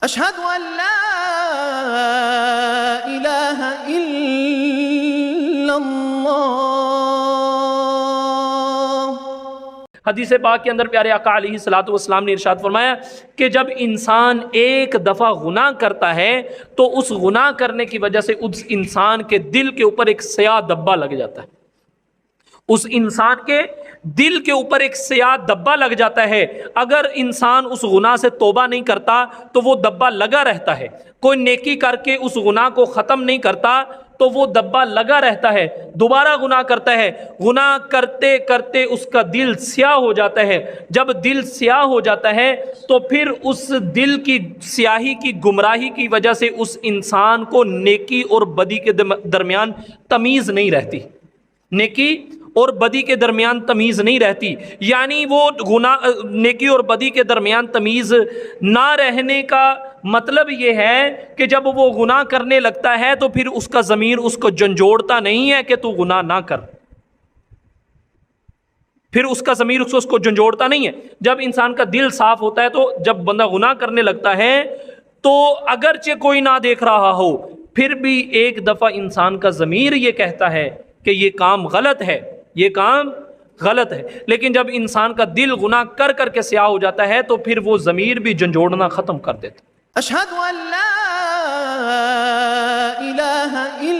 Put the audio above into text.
اشہد ان لا الہ الا اللہ۔ حدیث پاک کے اندر پیارے آقا علیہ الصلوۃ والسلام نے ارشاد فرمایا کہ جب انسان ایک دفعہ گناہ کرتا ہے تو اس گناہ کرنے کی وجہ سے اس انسان کے دل کے اوپر ایک سیاہ دبا لگ جاتا ہے، اس انسان کے دل کے اوپر ایک سیاہ دبا لگ جاتا ہے۔ اگر انسان اس گناہ سے توبہ نہیں کرتا تو وہ دبا لگا رہتا ہے، کوئی نیکی کر کے اس گناہ کو ختم نہیں کرتا تو وہ دبا لگا رہتا ہے، دوبارہ گناہ کرتا ہے، گناہ کرتے کرتے اس کا دل سیاہ ہو جاتا ہے۔ جب دل سیاہ ہو جاتا ہے تو پھر اس دل کی سیاہی کی گمراہی کی وجہ سے اس انسان کو نیکی اور بدی کے درمیان تمیز نہیں رہتی، نیکی اور بدی کے درمیان تمیز نہیں رہتی، یعنی وہ گناہ نیکی اور بدی کے درمیان تمیز نہ رہنے کا مطلب یہ ہے کہ جب وہ گناہ کرنے لگتا ہے تو پھر اس کا ضمیر اس کو جھنجھوڑتا نہیں ہے کہ تو گناہ نہ کر، پھر اس کا ضمیر اس کو جھنجھوڑتا نہیں ہے۔ جب انسان کا دل صاف ہوتا ہے تو جب بندہ گناہ کرنے لگتا ہے تو اگرچہ کوئی نہ دیکھ رہا ہو پھر بھی ایک دفعہ انسان کا ضمیر یہ کہتا ہے کہ یہ کام غلط ہے، یہ کام غلط ہے، لیکن جب انسان کا دل گناہ کر کر کے سیاہ ہو جاتا ہے تو پھر وہ ضمیر بھی جھنجھوڑنا ختم کر دیتا ہے۔ اشہد ان لا الہ الا